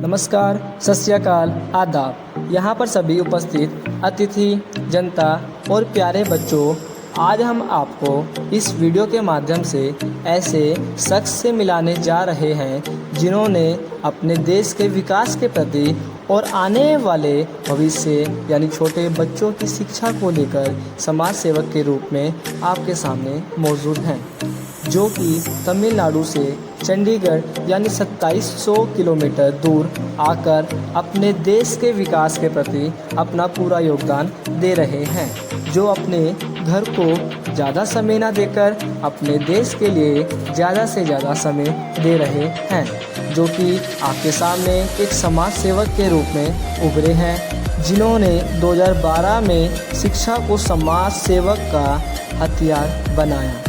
नमस्कार, सत श्री अकाल, आदाब। यहाँ पर सभी उपस्थित अतिथि, जनता और प्यारे बच्चों, आज हम आपको इस वीडियो के माध्यम से ऐसे शख्स से मिलाने जा रहे हैं जिन्होंने अपने देश के विकास के प्रति और आने वाले भविष्य यानी छोटे बच्चों की शिक्षा को लेकर समाज सेवक के रूप में आपके सामने मौजूद हैं, जो कि तमिलनाडु से चंडीगढ़ यानी 2700 किलोमीटर दूर आकर अपने देश के विकास के प्रति अपना पूरा योगदान दे रहे हैं, जो अपने घर को ज़्यादा समय न देकर अपने देश के लिए ज़्यादा से ज़्यादा समय दे रहे हैं, जो कि आपके सामने एक समाज सेवक के रूप में उभरे हैं, जिन्होंने 2012 में शिक्षा को समाज सेवक का हथियार बनाया।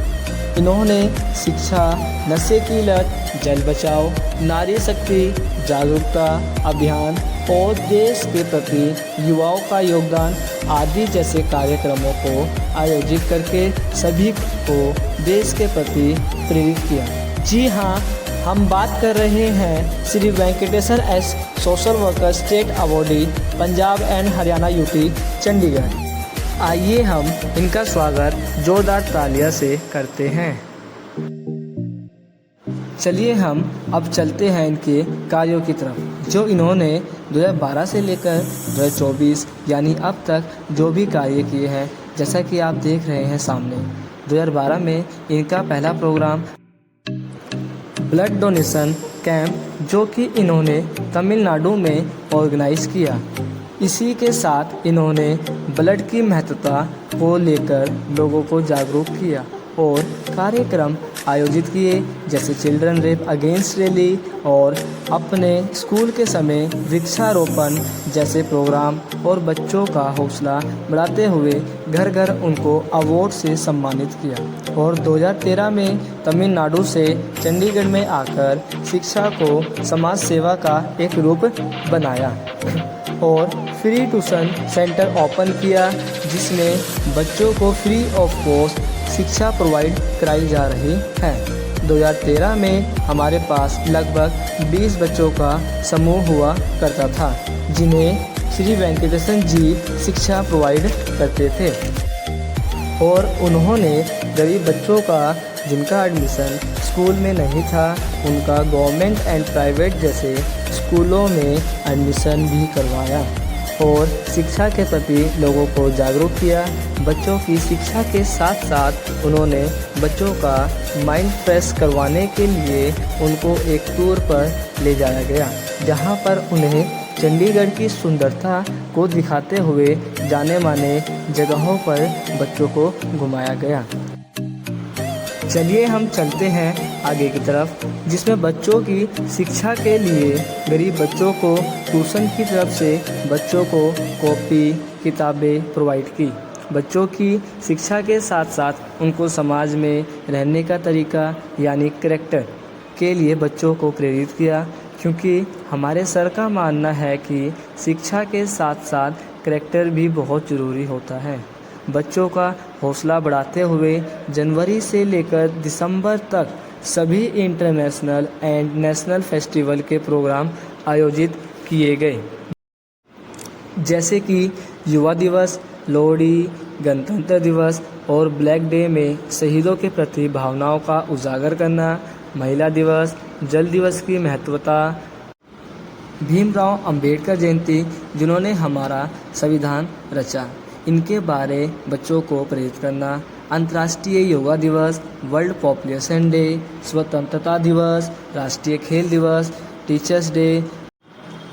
इन्होंने शिक्षा, नशे की लत, जल बचाओ, नारी शक्ति जागरूकता अभियान और देश के प्रति युवाओं का योगदान आदि जैसे कार्यक्रमों को आयोजित करके सभी को देश के प्रति प्रेरित किया। जी हाँ, हम बात कर रहे हैं Shri Venkateshwar S social worker state awardee Punjab and Haryana UT Chandigarh. आइए हम इनका स्वागत जोरदार तालियां से करते हैं। चलिए हम अब चलते हैं इनके कार्यों की तरफ, जो इन्होंने 2012 से लेकर 2024 यानी अब तक जो भी कार्य किए हैं। जैसा कि आप देख रहे हैं सामने, 2012 में इनका पहला प्रोग्राम ब्लड डोनेशन कैंप, जो कि इन्होंने तमिलनाडु में ऑर्गेनाइज किया। इसी के साथ इन्होंने ब्लड की महत्वता को लेकर लोगों को जागरूक किया और कार्यक्रम आयोजित किए, जैसे चिल्ड्रन रेप अगेंस्ट रैली और अपने स्कूल के समय वृक्षारोपण जैसे प्रोग्राम, और बच्चों का हौसला बढ़ाते हुए घर घर उनको अवार्ड से सम्मानित किया। और 2013 में तमिलनाडु से चंडीगढ़ में आकर शिक्षा को समाज सेवा का एक रूप बनाया और फ्री ट्यूशन सेंटर ओपन किया, जिसमें बच्चों को फ्री ऑफ कॉस्ट शिक्षा प्रोवाइड कराई जा रही है। 2013 में हमारे पास लगभग 20 बच्चों का समूह हुआ करता था, जिन्हें श्री वेंकटेश्वर जी शिक्षा प्रोवाइड करते थे। और उन्होंने गरीब बच्चों का जिनका एडमिशन स्कूल में नहीं था, उनका गवर्नमेंट एंड प्राइवेट जैसे स्कूलों में एडमिशन भी करवाया और शिक्षा के प्रति लोगों को जागरूक किया। बच्चों की शिक्षा के साथ साथ उन्होंने बच्चों का माइंड फ्रेश करवाने के लिए उनको एक टूर पर ले जाया गया, जहां पर उन्हें चंडीगढ़ की सुंदरता को दिखाते हुए जाने माने जगहों पर बच्चों को घुमाया गया। चलिए हम चलते हैं आगे की तरफ, जिसमें बच्चों की शिक्षा के लिए गरीब बच्चों को ट्यूशन की तरफ से बच्चों को कॉपी किताबें प्रोवाइड की। बच्चों की शिक्षा के साथ साथ उनको समाज में रहने का तरीका यानी कैरेक्टर के लिए बच्चों को प्रेरित किया, क्योंकि हमारे सर का मानना है कि शिक्षा के साथ साथ कैरेक्टर भी बहुत ज़रूरी होता है। बच्चों का हौसला बढ़ाते हुए जनवरी से लेकर दिसंबर तक सभी इंटरनेशनल एंड नेशनल फेस्टिवल के प्रोग्राम आयोजित किए गए, जैसे कि युवा दिवस, लोहड़ी, गणतंत्र दिवस और ब्लैक डे में शहीदों के प्रति भावनाओं का उजागर करना, महिला दिवस, जल दिवस की महत्वता, भीमराव अंबेडकर जयंती जिन्होंने हमारा संविधान रचा, इनके बारे बच्चों को प्रेरित करना, अंतर्राष्ट्रीय योगा दिवस, वर्ल्ड पॉपुलेशन डे, स्वतंत्रता दिवस, राष्ट्रीय खेल दिवस, टीचर्स डे,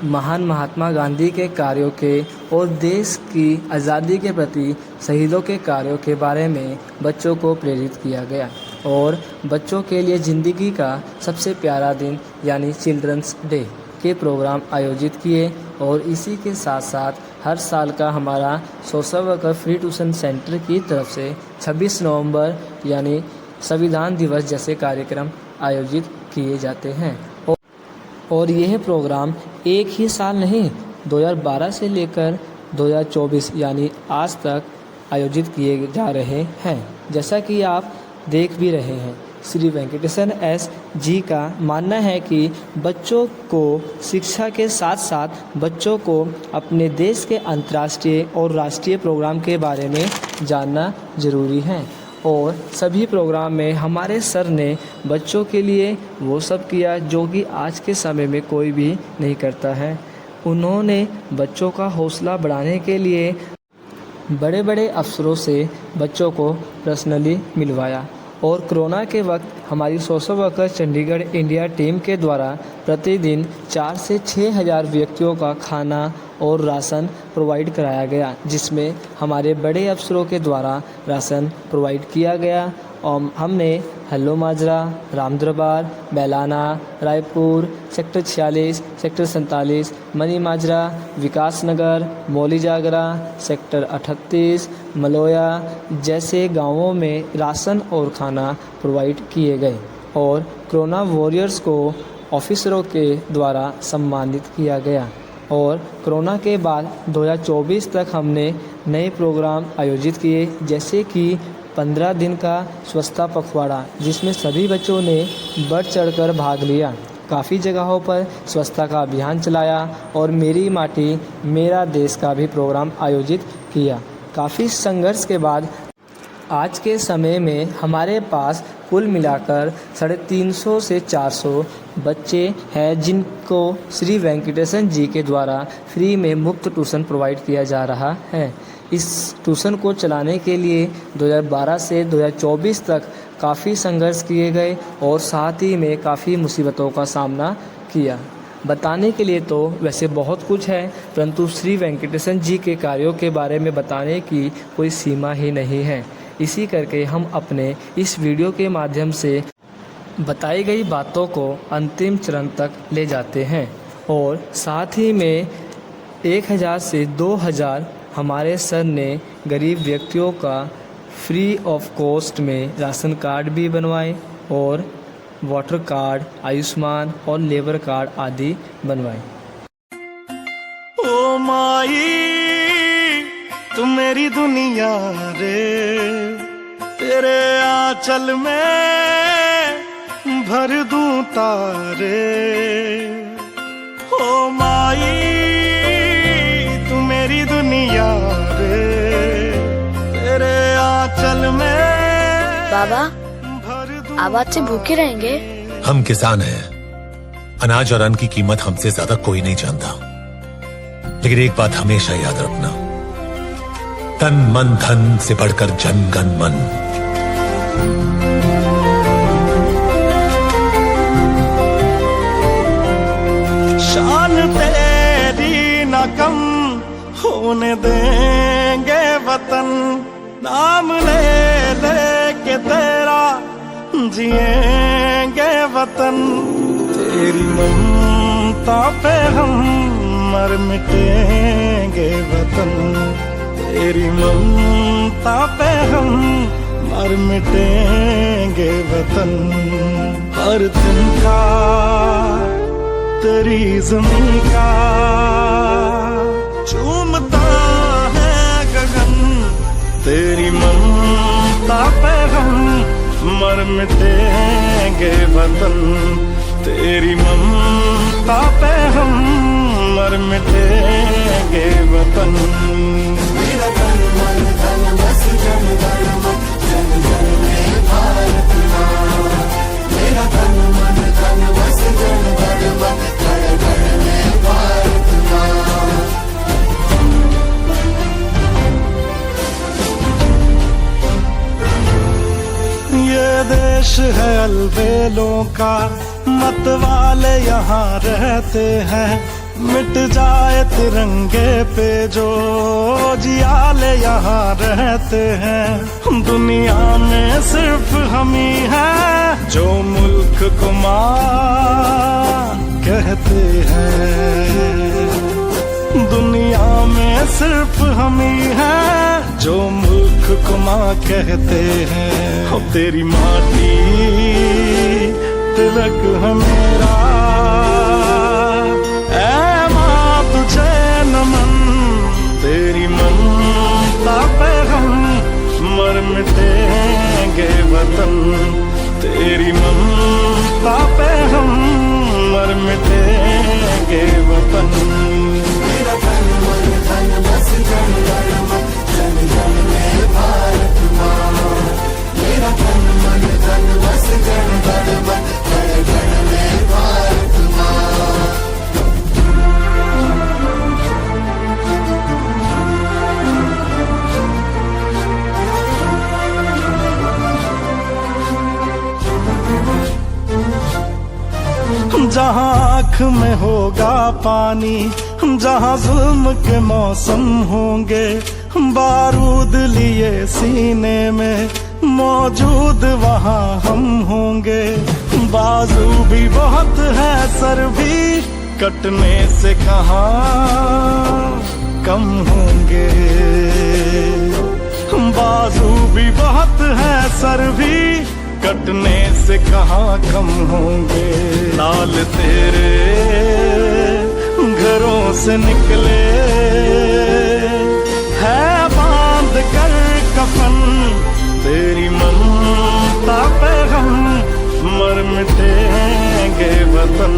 महान महात्मा गांधी के कार्यों के और देश की आज़ादी के प्रति शहीदों के कार्यों के बारे में बच्चों को प्रेरित किया गया। और बच्चों के लिए ज़िंदगी का सबसे प्यारा दिन यानी चिल्ड्रंस डे के प्रोग्राम आयोजित किए। और इसी के साथ साथ हर साल का हमारा social worker free tuition centre की तरफ से 26 नवंबर यानी संविधान दिवस जैसे कार्यक्रम आयोजित किए जाते हैं। और यह प्रोग्राम एक ही साल नहीं, 2012 से लेकर 2024 यानी आज तक आयोजित किए जा रहे हैं। जैसा कि आप देख भी रहे हैं, श्री वेंकटेशन एस जी का मानना है कि बच्चों को शिक्षा के साथ साथ बच्चों को अपने देश के अंतर्राष्ट्रीय और राष्ट्रीय प्रोग्राम के बारे में जानना ज़रूरी है। और सभी प्रोग्राम में हमारे सर ने बच्चों के लिए वो सब किया जो कि आज के समय में कोई भी नहीं करता है। उन्होंने बच्चों का हौसला बढ़ाने के लिए बड़े बड़े अफसरों से बच्चों को पर्सनली मिलवाया। और कोरोना के वक्त हमारी social worker Chandigarh India team के द्वारा प्रतिदिन 4 से 6 हज़ार व्यक्तियों का खाना और राशन प्रोवाइड कराया गया, जिसमें हमारे बड़े अफसरों के द्वारा राशन प्रोवाइड किया गया। और हमने Hallo Majra, Ramdarbar, Belana, Raipur, sector 46, sector 47, Mani Majra, Vikas Nagar, Mauli Jagra, sector 38, Maloya जैसे गांवों में राशन और खाना प्रोवाइड किए गए। और कोरोना वॉरियर्स को ऑफिसरों के द्वारा सम्मानित किया गया। और कोरोना के बाद 2024 तक हमने नए प्रोग्राम आयोजित किए, जैसे कि 15 दिन का स्वच्छता पखवाड़ा, जिसमें सभी बच्चों ने बढ़ चढ़कर भाग लिया। काफ़ी जगहों पर स्वच्छता का अभियान चलाया और मेरी माटी मेरा देश का भी प्रोग्राम आयोजित किया। काफ़ी संघर्ष के बाद आज के समय में हमारे पास कुल मिलाकर 350 से 400 बच्चे हैं जिनको श्री वेंकटेशन जी के द्वारा फ्री में मुफ्त ट्यूशन प्रोवाइड किया जा रहा है। इस ट्यूशन को चलाने के लिए 2012 से 2024 तक काफ़ी संघर्ष किए गए और साथ ही में काफ़ी मुसीबतों का सामना किया। बताने के लिए तो वैसे बहुत कुछ है, परंतु श्री वेंकटेशन जी के कार्यों के बारे में बताने की कोई सीमा ही नहीं है। इसी करके हम अपने इस वीडियो के माध्यम से बताई गई बातों को अंतिम चरण तक ले जाते हैं। और साथ ही में 1000 से 2000 हमारे सर ने गरीब व्यक्तियों का फ्री ऑफ कॉस्ट में राशन कार्ड भी बनवाए और वाटर कार्ड, आयुष्मान और लेबर कार्ड आदि बनवाए। ओ माई तू मेरी दुनिया रे, तेरे आंचल में भर दूं तारे। ओ माई तू मेरी दुनिया रे, तेरे आंचल में। बाबा, आप आज से भूखे रहेंगे? हम किसान हैं, अनाज और अन्न की कीमत हमसे ज्यादा कोई नहीं जानता। लेकिन एक बात हमेशा याद रखना, तन मन धन से बढ़कर जन गण मन। शान तेरी न कम होने देंगे वतन, नाम ले ले के तेरा जिएंगे वतन। तेरी ममता पे हम मर मिटेंगे वतन, तेरी ममता पे हम मर मिटेंगे वतन। हर दिन का तेरी ज़मीं का चूमता है गगन, तेरी ममता पे हम मर मिटेंगे वतन, तेरी ममता पे हम मर मिटेंगे वतन। मेरा तन मन धन बस जन गण मन, जन जन में भारत माँ। मेरा तन मन धन बस जन गण मन, गण गण में भारत माँ। ये देश है अलबेलों का, मत वाले यहाँ रहते हैं। मिट जाए तिरंगे पे जो जियाले यहाँ रहते हैं। दुनिया में सिर्फ हम ही हैं जो मुल्क को माँ कहते हैं। दुनिया में सिर्फ हम ही हैं जो मुल्क को माँ कहते हैं। हो तेरी माटी तिलक है मेरा, ऐ माँ तुझे नमन। तेरी ममता पे हम मर मिटेंगे वतन, तेरी ममता पे हम मर मिटेंगे वतन। मेरा तन मन धन बस जन गण मन जन जन में भारत माँ। मेरा तन मन धन बस जन गण मन जन जन में भारत माँ। जहाँ आँख में होगा पानी, जहाँ जुल्म के मौसम होंगे, बारूद लिए सीने में मौजूद वहाँ हम होंगे। बाजू भी बहुत है सर भी कटने से कहाँ कम होंगे। बाजू भी बहुत है सर भी कटने से कहाँ कम होंगे। लाल तेरे घरों से निकले है बांध कर कफन, तेरी ममता पे हम मर मिटेंगे वतन।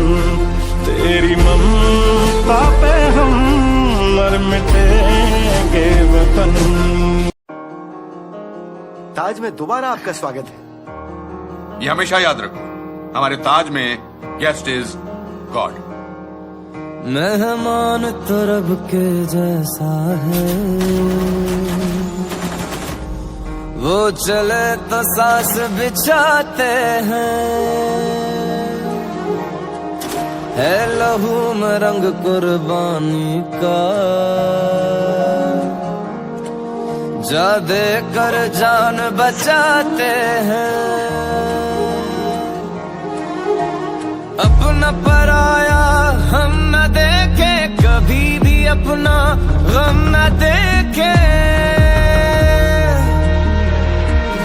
तेरी ममता पे हम मर मिटेंगे वतन। ताज में दोबारा आपका स्वागत है। ये हमेशा याद रखो, हमारे ताज में गेस्ट इज गॉड। मेहमान तो रब के जैसा है, वो चले तो सांस बिछाते हैं। है लहू में रंग कुर्बानी का, जा दे कर जान बचाते हैं। अपना पराया हम न देखे, कभी भी अपना गम न देखे।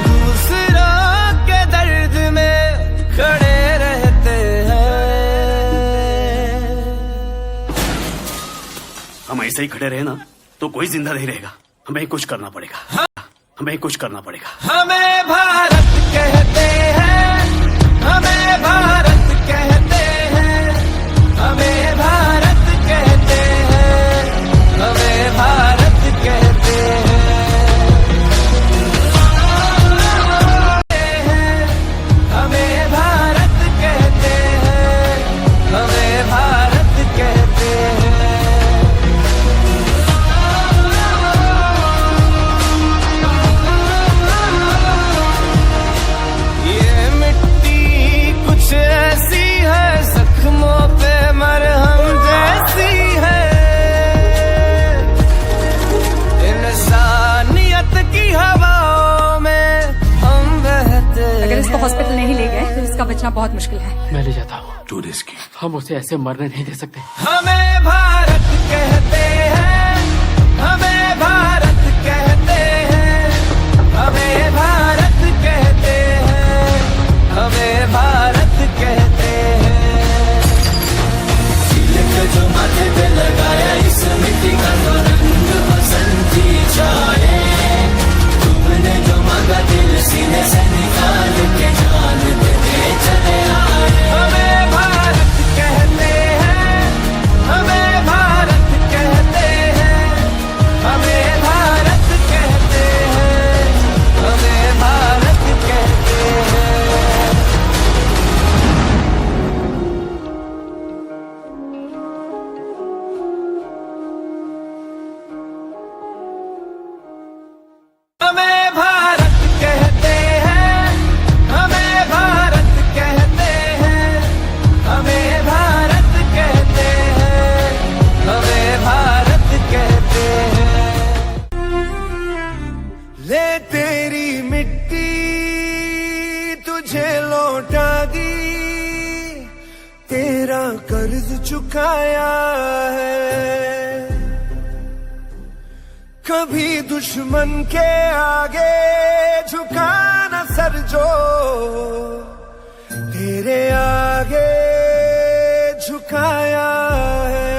दूसरा के दर्द में खड़े रहते हैं। हम ऐसे ही खड़े रहे ना तो कोई जिंदा नहीं रहेगा। हमें कुछ करना पड़ेगा, हमें कुछ करना पड़ेगा। हमें भारत कहते हैं, हमें भारत कहते हैं, हमें भारत कहते हैं, हमें भारत कहते हैं। हमें भारत कहते हैं, हमें भारत कहते हैं। ये मिट्टी कुछ ऐसी है, जख्मों पे मरहम जैसी है। इंसानियत की हवाओं में हम बहते हैं। अगर इसको हॉस्पिटल नहीं ले गए तो इसका बचना बहुत मुश्किल है। मैं ले जाता हूँ। टू रिस्की, हम उसे ऐसे मरने नहीं दे सकते। हमें भारत कहते हैं, हमें भारत कहते हैं, हमें भारत कहते हैं, हमें भारत कहते हैं। तिलक जो माथे पे लगाया इस मिट्टी का तो रंग बसंती छाए। तुमने जो मांगा दिल सीने से निकाल के जान दे चले आए। हमें भारत कहते हैं, हमें भारत कहते हैं, हमें भारत कहते हैं, हमें भारत कहते हैं। हमें भारत कहते हैं, हमें भारत कहते हैं, हमें भारत कहते हैं, हमें भारत कहते हैं। ले तेरी मिट्टी तुझे लौटा दी, तेरा कर्ज चुकाया है। कभी दुश्मन के आगे झुका न सर जो, तेरे आगे झुकाया है।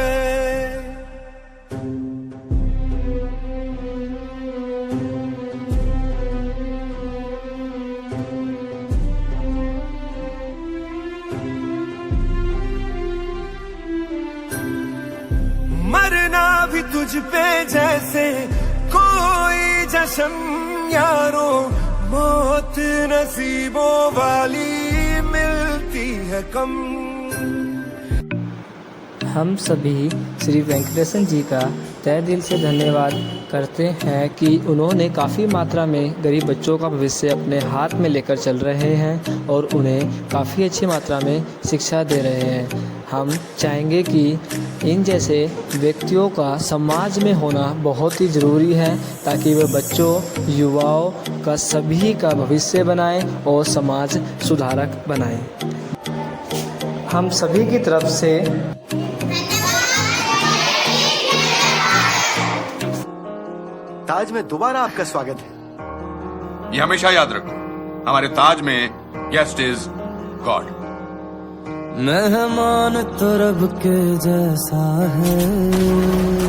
मरना भी तुझ पे जैसे कोई जश्न यारो, मौत नसीबों वाली मिलती है कम। हम सभी श्री वेंकटेशन जी का तहे दिल से धन्यवाद करते हैं कि उन्होंने काफ़ी मात्रा में गरीब बच्चों का भविष्य अपने हाथ में लेकर चल रहे हैं और उन्हें काफ़ी अच्छी मात्रा में शिक्षा दे रहे हैं। हम चाहेंगे कि इन जैसे व्यक्तियों का समाज में होना बहुत ही ज़रूरी है ताकि वे बच्चों, युवाओं का सभी का भविष्य बनाएं और समाज सुधारक बनाएं। हम सभी की तरफ से ताज में दोबारा आपका स्वागत है। ये हमेशा याद रखो, हमारे ताज में गेस्ट इज गॉड। मेहमान तो रब के जैसा है।